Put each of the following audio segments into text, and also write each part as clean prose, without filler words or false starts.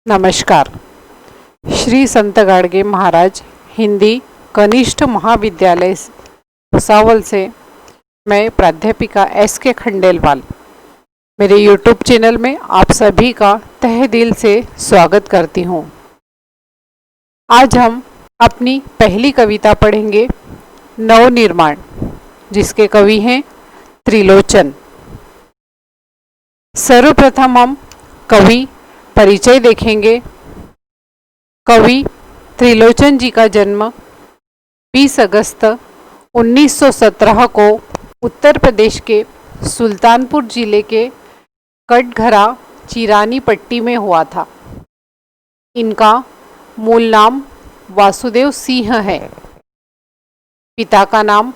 नमस्कार। श्री संत गाडगे महाराज हिंदी कनिष्ठ महाविद्यालय भुसावल से मैं प्राध्यापिका एस.के. खंडेलवाल मेरे YouTube चैनल में आप सभी का तहे दिल से स्वागत करती हूँ। आज हम अपनी पहली कविता पढ़ेंगे नवनिर्माण, जिसके कवि हैं त्रिलोचन। सर्वप्रथम हम कवि परिचय देखेंगे। कवि त्रिलोचन जी का जन्म 20 अगस्त 1917 को उत्तर प्रदेश के सुल्तानपुर जिले के कटघरा चिरानी पट्टी में हुआ था। इनका मूल नाम वासुदेव सिंह है। पिता का नाम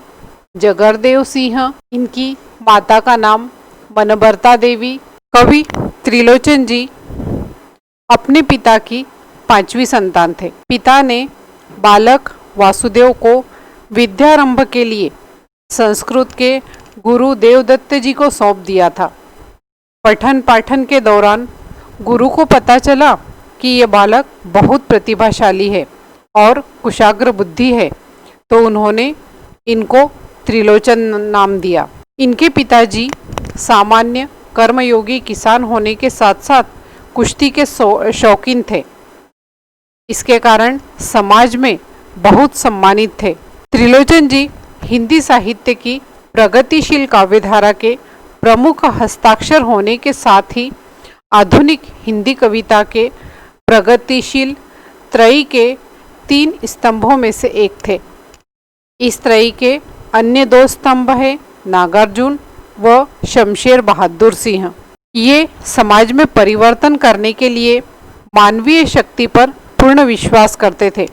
जगरदेव सिंह, इनकी माता का नाम मनबरता देवी। कवि त्रिलोचन जी अपने पिता की 5वीं संतान थे। पिता ने बालक वासुदेव को विद्यारंभ के लिए संस्कृत के गुरु देवदत्त जी को सौंप दिया था। पठन पाठन के दौरान गुरु को पता चला कि ये बालक बहुत प्रतिभाशाली है और कुशाग्र बुद्धि है, तो उन्होंने इनको त्रिलोचन नाम दिया। इनके पिताजी सामान्य कर्मयोगी किसान होने के साथ साथ कुश्ती के शौकीन थे। इसके कारण समाज में बहुत सम्मानित थे। त्रिलोचन जी हिंदी साहित्य की प्रगतिशील काव्यधारा के प्रमुख हस्ताक्षर होने के साथ ही आधुनिक हिंदी कविता के प्रगतिशील त्रयी के 3 स्तंभों में से एक थे। इस त्रयी के अन्य 2 स्तंभ हैं नागार्जुन व शमशेर बहादुर सिंह। ये समाज में परिवर्तन करने के लिए मानवीय शक्ति पर पूर्ण विश्वास करते थे।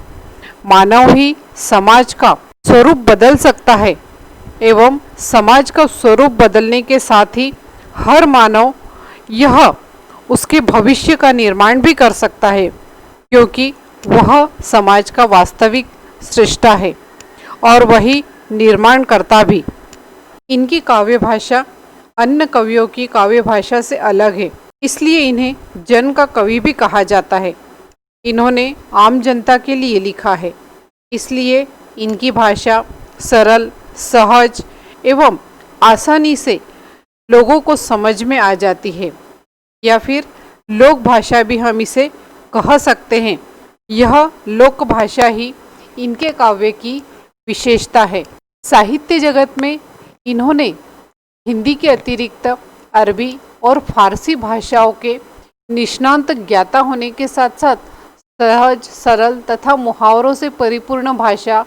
मानव ही समाज का स्वरूप बदल सकता है एवं समाज का स्वरूप बदलने के साथ ही हर मानव यह उसके भविष्य का निर्माण भी कर सकता है, क्योंकि वह समाज का वास्तविक सृष्टा है और वही निर्माण करता भी। इनकी काव्य भाषा अन्य कवियों की काव्य भाषा से अलग है, इसलिए इन्हें जन का कवि भी कहा जाता है। इन्होंने आम जनता के लिए लिखा है, इसलिए इनकी भाषा सरल, सहज एवं आसानी से लोगों को समझ में आ जाती है, या फिर लोक भाषा भी हम इसे कह सकते हैं। यह लोक भाषा ही इनके काव्य की विशेषता है। साहित्य जगत में इन्होंने हिंदी के अतिरिक्त अरबी और फारसी भाषाओं के निष्णांत ज्ञाता होने के साथ साथ सहज, सरल तथा मुहावरों से परिपूर्ण भाषा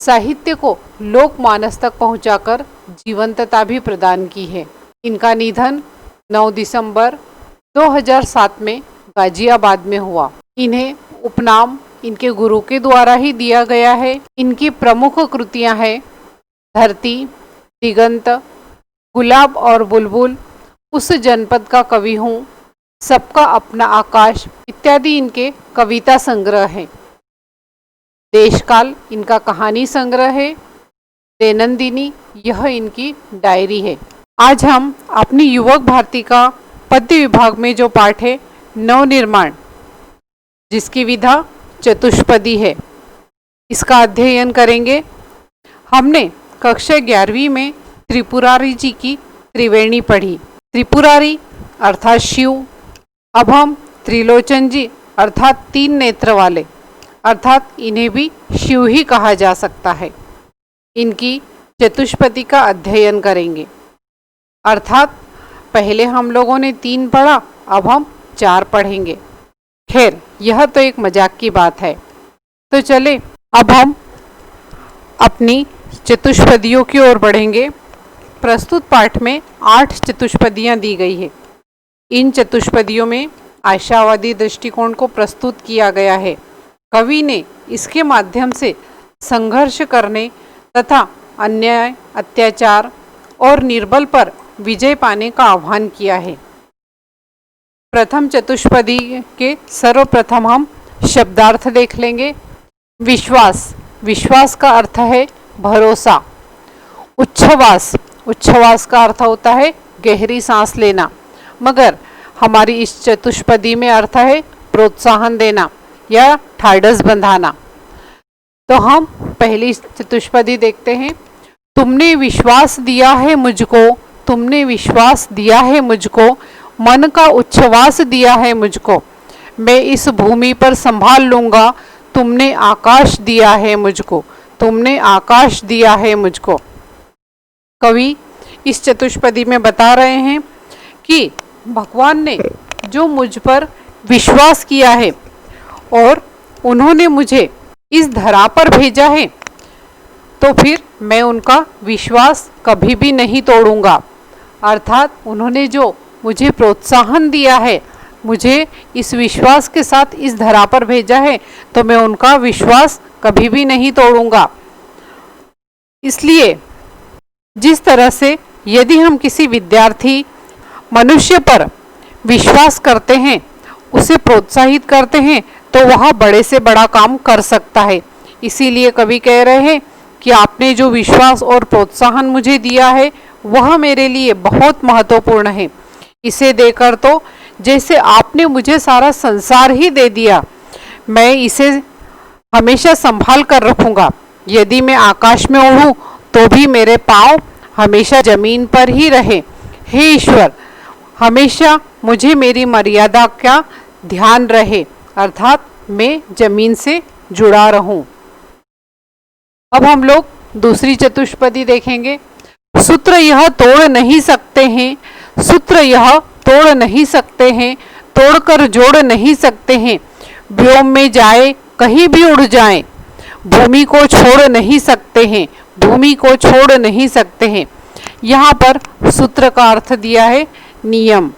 साहित्य को लोकमानस तक पहुंचाकर जीवंतता भी प्रदान की है। इनका निधन 9 दिसंबर 2007 में गाजियाबाद में हुआ। इन्हें उपनाम इनके गुरु के द्वारा ही दिया गया है। इनकी प्रमुख कृतियां हैं धरती, दिगंत, गुलाब और बुलबुल, उस जनपद का कवि हूँ, सबका अपना आकाश इत्यादि इनके कविता संग्रह हैं। देशकाल इनका कहानी संग्रह है। दैनंदिनी यह इनकी डायरी है। आज हम अपनी युवक भारती का पद्य विभाग में जो पाठ है नवनिर्माण, जिसकी विधा चतुष्पदी है, इसका अध्ययन करेंगे। हमने कक्षा 11वीं में त्रिपुरारी जी की त्रिवेणी पढ़ी। त्रिपुरारी अर्थात शिव। अब हम त्रिलोचन जी अर्थात 3 नेत्र वाले, अर्थात इन्हें भी शिव ही कहा जा सकता है, इनकी चतुष्पदी का अध्ययन करेंगे। अर्थात पहले हम लोगों ने 3 पढ़ा, अब हम 4 पढ़ेंगे। खैर, यह तो एक मजाक की बात है। तो चले अब हम अपनी चतुष्पदियों की ओर बढ़ेंगे। प्रस्तुत पाठ में 8 चतुष्पदियाँ दी गई है। इन चतुष्पदियों में आशावादी दृष्टिकोण को प्रस्तुत किया गया है। कवि ने इसके माध्यम से संघर्ष करने तथा अन्याय, अत्याचार और निर्बल पर विजय पाने का आह्वान किया है। प्रथम चतुष्पदी के सर्वप्रथम हम शब्दार्थ देख लेंगे। विश्वास, विश्वास का अर्थ है भरोसा। उच्छ्वास, उच्छ्वास का अर्थ होता है गहरी सांस लेना। मगर हमारी इस चतुष्पदी में अर्थ है प्रोत्साहन देना या ढाढ़स बंधाना। तो हम पहली चतुष्पदी देखते हैं। तुमने विश्वास दिया है मुझको, तुमने विश्वास दिया है मुझको, मन का उच्छ्वास दिया है मुझको, मैं इस भूमि पर संभाल लूंगा, तुमने आकाश दिया है मुझको, तुमने आकाश दिया है मुझको। कवि इस चतुष्पदी में बता रहे हैं कि भगवान ने जो मुझ पर विश्वास किया है और उन्होंने मुझे इस धरा पर भेजा है, तो फिर मैं उनका विश्वास कभी भी नहीं तोड़ूंगा। अर्थात उन्होंने जो मुझे प्रोत्साहन दिया है, मुझे इस विश्वास के साथ इस धरा पर भेजा है, तो मैं उनका विश्वास कभी भी नहीं तोड़ूंगा। इसलिए जिस तरह से यदि हम किसी विद्यार्थी मनुष्य पर विश्वास करते हैं, उसे प्रोत्साहित करते हैं, तो वह बड़े से बड़ा काम कर सकता है। इसीलिए कवि कह रहे हैं कि आपने जो विश्वास और प्रोत्साहन मुझे दिया है वह मेरे लिए बहुत महत्वपूर्ण है। इसे देकर तो जैसे आपने मुझे सारा संसार ही दे दिया, मैं इसे हमेशा संभाल कर रखूंगा। यदि मैं आकाश में उड़ूं तो भी मेरे पाँव हमेशा जमीन पर ही रहे। हे ईश्वर, हमेशा मुझे मेरी मर्यादा का ध्यान रहे, अर्थात मैं जमीन से जुड़ा रहूं। अब हम लोग दूसरी चतुष्पदी देखेंगे। सूत्र यह तोड़ नहीं सकते हैं, सूत्र यह तोड़ नहीं सकते हैं, तोड़कर जोड़ नहीं सकते हैं, व्योम में जाए कहीं भी उड़ जाएं, भूमि को छोड़ नहीं सकते हैं, भूमि को छोड़ नहीं सकते हैं। यहाँ पर सूत्र का अर्थ दिया है नियम,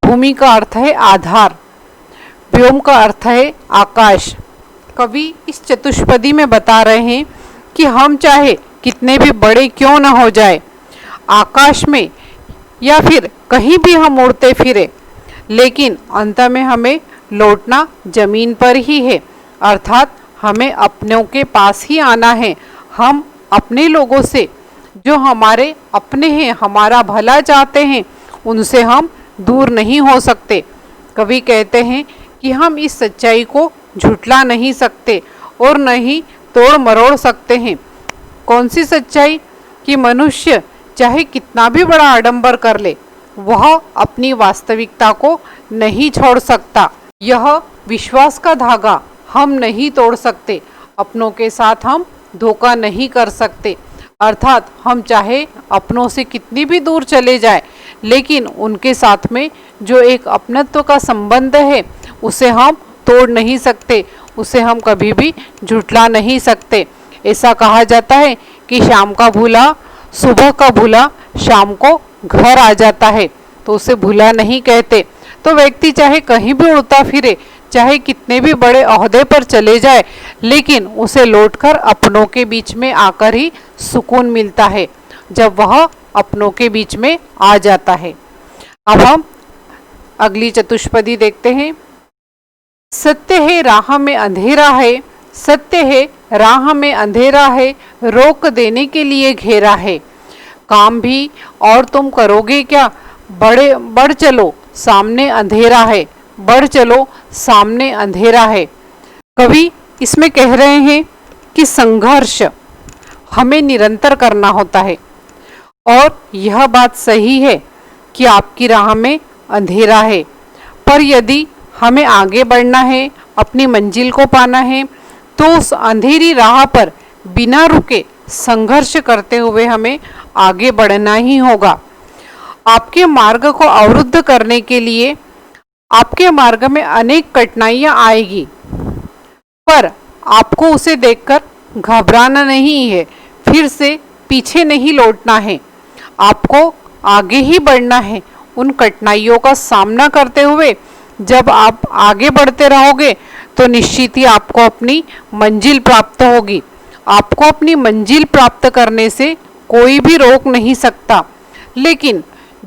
भूमि का अर्थ है आधार, व्योम का अर्थ है आकाश। कवि इस चतुष्पदी में बता रहे हैं कि हम चाहे कितने भी बड़े क्यों न हो जाए, आकाश में या फिर कहीं भी हम उड़ते फिरे, लेकिन अंत में हमें लौटना जमीन पर ही है। अर्थात हमें अपनों के पास ही आना है। हम अपने लोगों से, जो हमारे अपने हैं, हमारा भला चाहते हैं, उनसे हम दूर नहीं हो सकते। कवि कहते हैं कि हम इस सच्चाई को झुठला नहीं सकते और न ही तोड़ मरोड़ सकते हैं। कौन सी सच्चाई? कि मनुष्य चाहे कितना भी बड़ा आडंबर कर ले, वह अपनी वास्तविकता को नहीं छोड़ सकता। यह विश्वास का धागा हम नहीं तोड़ सकते, अपनों के साथ हम धोखा नहीं कर सकते। अर्थात हम चाहे अपनों से कितनी भी दूर चले जाए, लेकिन उनके साथ में जो एक अपनत्व का संबंध है उसे हम तोड़ नहीं सकते, उसे हम कभी भी झुठला नहीं सकते। ऐसा कहा जाता है कि शाम का भूला, सुबह का भूला शाम को घर आ जाता है, तो उसे भूला नहीं कहते। तो व्यक्ति चाहे कहीं भी उड़ता फिरे, चाहे कितने भी बड़े ओहदे पर चले जाए, लेकिन उसे लौटकर अपनों के बीच में आकर ही सुकून मिलता है, जब वह अपनों के बीच में आ जाता है। अब हम अगली चतुष्पदी देखते हैं। सत्य है राह में अंधेरा है, सत्य है राह में अंधेरा है, रोक देने के लिए घेरा है, काम भी और तुम करोगे क्या, बढ़ चलो सामने अंधेरा है, बढ़ चलो सामने अंधेरा है। कवि इसमें कह रहे हैं कि संघर्ष हमें निरंतर करना होता है, और यह बात सही है कि आपकी राह में अंधेरा है, पर यदि हमें आगे बढ़ना है, अपनी मंजिल को पाना है, तो उस अंधेरी राह पर बिना रुके संघर्ष करते हुए हमें आगे बढ़ना ही होगा। आपके मार्ग को अवरुद्ध करने के लिए आपके मार्ग में अनेक कठिनाइयां आएगी, पर आपको उसे देखकर घबराना नहीं है, फिर से पीछे नहीं लौटना है, आपको आगे ही बढ़ना है। उन कठिनाइयों का सामना करते हुए जब आप आगे बढ़ते रहोगे तो निश्चित ही आपको अपनी मंजिल प्राप्त होगी। आपको अपनी मंजिल प्राप्त करने से कोई भी रोक नहीं सकता, लेकिन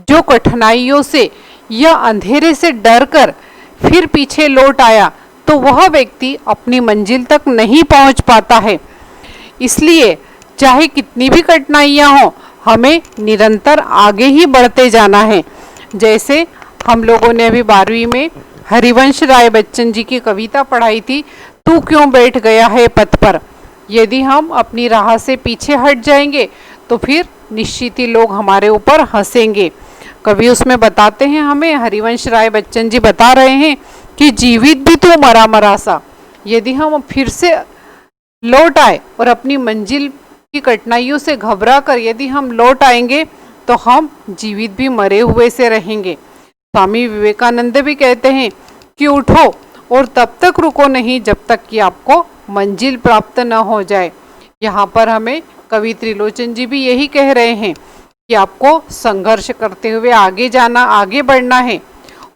जो कठिनाइयों से या अंधेरे से डरकर फिर पीछे लौट आया, तो वह व्यक्ति अपनी मंजिल तक नहीं पहुंच पाता है। इसलिए चाहे कितनी भी कठिनाइयां हों, हमें निरंतर आगे ही बढ़ते जाना है। जैसे हम लोगों ने अभी 12वीं में हरिवंश राय बच्चन जी की कविता पढ़ाई थी, तू क्यों बैठ गया है पथ पर। यदि हम अपनी राह से पीछे हट जाएंगे तो फिर निश्चित ही लोग हमारे ऊपर हंसेंगे। कवि उसमें बताते हैं, हमें हरिवंश राय बच्चन जी बता रहे हैं कि जीवित भी तू मरा मरा सा। यदि हम फिर से लौट आए और अपनी मंजिल की कठिनाइयों से घबरा कर यदि हम लौट आएंगे तो हम जीवित भी मरे हुए से रहेंगे। स्वामी विवेकानंद भी कहते हैं कि उठो और तब तक रुको नहीं जब तक कि आपको मंजिल प्राप्त न हो जाए। यहाँ पर हमें कवि त्रिलोचन जी भी यही कह रहे हैं कि आपको संघर्ष करते हुए आगे जाना, आगे बढ़ना है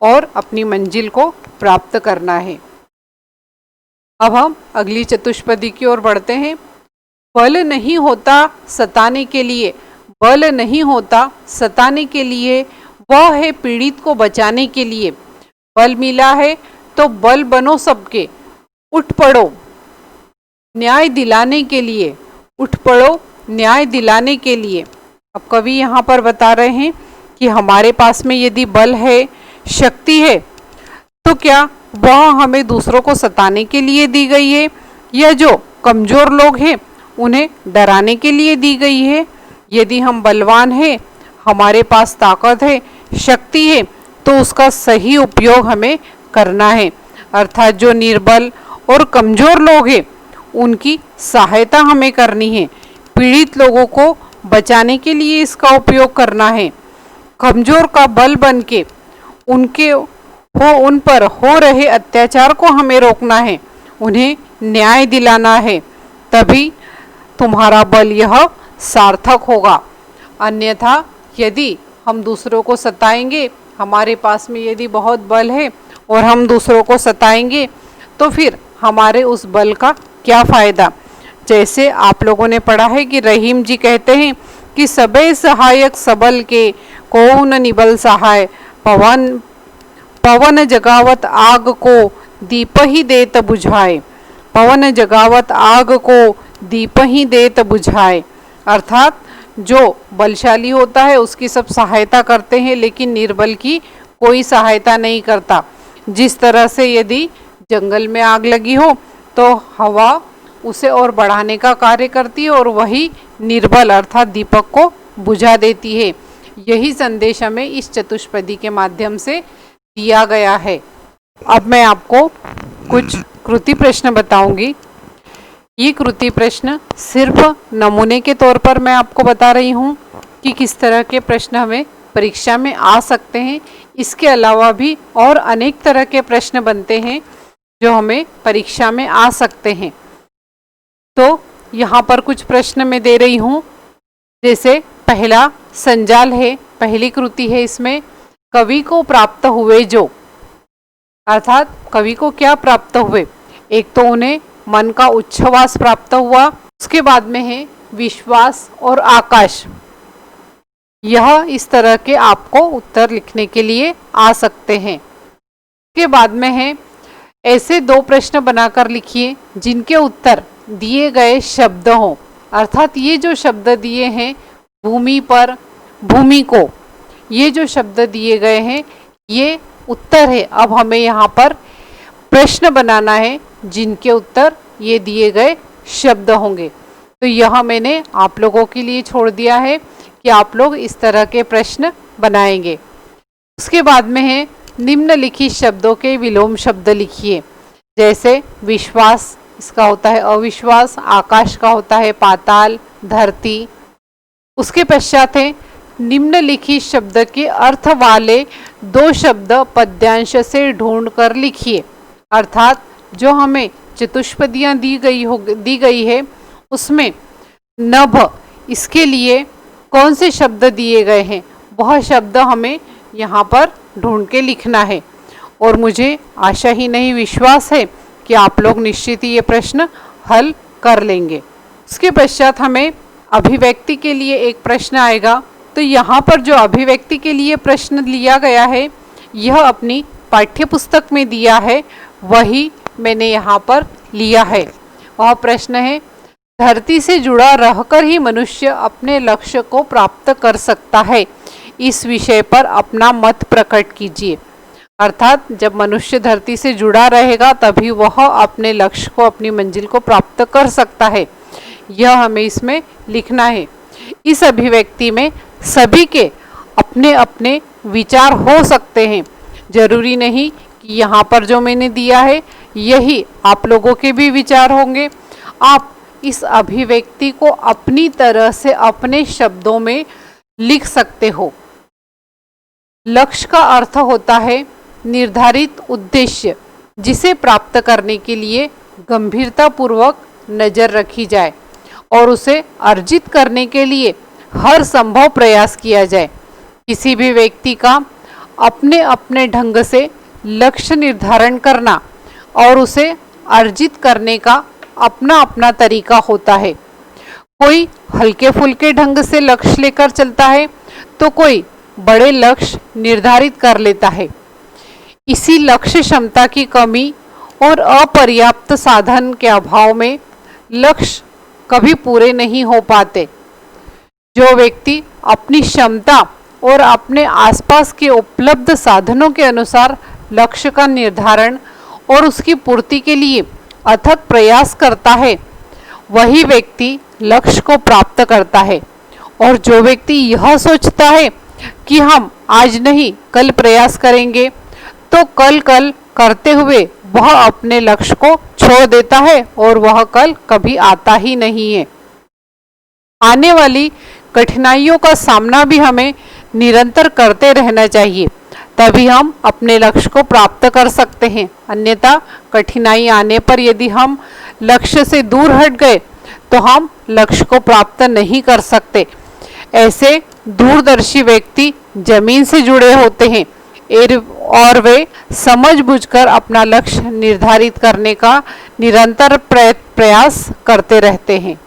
और अपनी मंजिल को प्राप्त करना है। अब हम अगली चतुष्पदी की ओर बढ़ते हैं। बल नहीं होता सताने के लिए, बल नहीं होता सताने के लिए, वह है पीड़ित को बचाने के लिए। बल मिला है तो बल बनो सबके, उठ पड़ो न्याय दिलाने के लिए, उठ पड़ो न्याय दिलाने के लिए। अब कवि यहाँ पर बता रहे हैं कि हमारे पास में यदि बल है, शक्ति है, तो क्या वह हमें दूसरों को सताने के लिए दी गई है या जो कमजोर लोग हैं उन्हें डराने के लिए दी गई है। यदि हम बलवान हैं, हमारे पास ताकत है, शक्ति है, तो उसका सही उपयोग हमें करना है। अर्थात जो निर्बल और कमजोर लोग हैं उनकी सहायता हमें करनी है, पीड़ित लोगों को बचाने के लिए इसका उपयोग करना है। कमजोर का बल बन के उन पर हो रहे अत्याचार को हमें रोकना है, उन्हें न्याय दिलाना है, तभी तुम्हारा बल यह सार्थक होगा। अन्यथा यदि हम दूसरों को सताएंगे, हमारे पास में यदि बहुत बल है और हम दूसरों को सताएंगे तो फिर हमारे उस बल का क्या फ़ायदा। जैसे आप लोगों ने पढ़ा है कि रहीम जी कहते हैं कि सबे सहायक सबल के, कौन निबल सहाय, पवन जगावत आग को दीप ही देत बुझाए, पवन जगावत आग को दीप ही देत बुझाए। अर्थात जो बलशाली होता है उसकी सब सहायता करते हैं, लेकिन निर्बल की कोई सहायता नहीं करता। जिस तरह से यदि जंगल में आग लगी हो तो हवा उसे और बढ़ाने का कार्य करती है और वही निर्बल अर्थात दीपक को बुझा देती है। यही संदेश हमें इस चतुष्पदी के माध्यम से दिया गया है। अब मैं आपको कुछ कृति प्रश्न बताऊंगी। ये कृति प्रश्न सिर्फ नमूने के तौर पर मैं आपको बता रही हूँ कि किस तरह के प्रश्न हमें परीक्षा में आ सकते हैं। इसके अलावा भी और अनेक तरह के प्रश्न बनते हैं जो हमें परीक्षा में आ सकते हैं। तो यहाँ पर कुछ प्रश्न मैं दे रही हूँ। जैसे पहला संजाल है, पहली कृति है, इसमें कवि को प्राप्त हुए जो, अर्थात कवि को क्या प्राप्त हुए। एक तो उन्हें मन का उच्छ्वास प्राप्त हुआ, उसके बाद में है विश्वास और आकाश। यह इस तरह के आपको उत्तर लिखने के लिए आ सकते हैं। उसके बाद में है ऐसे दो प्रश्न बनाकर लिखिए जिनके उत्तर दिए गए शब्द हों। अर्थात ये जो शब्द दिए हैं भूमि पर, भूमि को, ये जो शब्द दिए गए हैं ये उत्तर है। अब हमें यहाँ पर प्रश्न बनाना है जिनके उत्तर ये दिए गए शब्द होंगे। तो यह मैंने आप लोगों के लिए छोड़ दिया है कि आप लोग इस तरह के प्रश्न बनाएंगे। उसके बाद में है निम्नलिखित शब्दों के विलोम शब्द लिखिए। जैसे विश्वास, इसका होता है अविश्वास, आकाश का होता है पाताल, धरती। उसके पश्चात है निम्नलिखित शब्द के अर्थ वाले दो शब्द पद्यांश से ढूंढ कर लिखिए। अर्थात जो हमें चतुष्पदियाँ दी गई है उसमें नभ, इसके लिए कौन से शब्द दिए गए हैं वह शब्द हमें यहाँ पर ढूंढ के लिखना है। और मुझे आशा ही नहीं विश्वास है कि आप लोग निश्चित ही ये प्रश्न हल कर लेंगे। उसके पश्चात हमें अभिव्यक्ति के लिए एक प्रश्न आएगा। तो यहाँ पर जो अभिव्यक्ति के लिए प्रश्न लिया गया है यह अपनी पाठ्यपुस्तक में दिया है, वही मैंने यहाँ पर लिया है। वह प्रश्न है धरती से जुड़ा रहकर ही मनुष्य अपने लक्ष्य को प्राप्त कर सकता है। इस विषय पर अपना मत प्रकट कीजिए। अर्थात जब मनुष्य धरती से जुड़ा रहेगा तभी वह अपने लक्ष्य को, अपनी मंजिल को प्राप्त कर सकता है। यह हमें इसमें लिखना है। इस अभिव्यक्ति में सभी के अपने अपने विचार हो सकते हैं। जरूरी नहीं कि यहाँ पर जो मैंने दिया है यही आप लोगों के भी विचार होंगे। आप इस अभिव्यक्ति को अपनी तरह से अपने शब्दों में लिख सकते हो। लक्ष्य का अर्थ होता है निर्धारित उद्देश्य, जिसे प्राप्त करने के लिए गंभीरतापूर्वक नज़र रखी जाए और उसे अर्जित करने के लिए हर संभव प्रयास किया जाए। किसी भी व्यक्ति का अपने अपने ढंग से लक्ष्य निर्धारण करना और उसे अर्जित करने का अपना अपना तरीका होता है। कोई हल्के फुल्के ढंग से लक्ष्य लेकर चलता है तो कोई बड़े लक्ष्य निर्धारित कर लेता है। इसी लक्ष्य क्षमता की कमी और अपर्याप्त साधन के अभाव में लक्ष्य कभी पूरे नहीं हो पाते। जो व्यक्ति अपनी क्षमता और अपने आसपास के उपलब्ध साधनों के अनुसार लक्ष्य का निर्धारण और उसकी पूर्ति के लिए अथक प्रयास करता है, वही व्यक्ति लक्ष्य को प्राप्त करता है। और जो व्यक्ति यह सोचता है कि हम आज नहीं कल प्रयास करेंगे, तो कल करते हुए वह अपने लक्ष्य को छोड़ देता है और वह कल कभी आता ही नहीं है। आने वाली कठिनाइयों का सामना भी हमें निरंतर करते रहना चाहिए, तभी हम अपने लक्ष्य को प्राप्त कर सकते हैं। अन्यथा कठिनाई आने पर यदि हम लक्ष्य से दूर हट गए तो हम लक्ष्य को प्राप्त नहीं कर सकते। ऐसे दूरदर्शी व्यक्ति जमीन से जुड़े होते हैं और वे समझबूझकर अपना लक्ष्य निर्धारित करने का निरंतर प्रयास करते रहते हैं।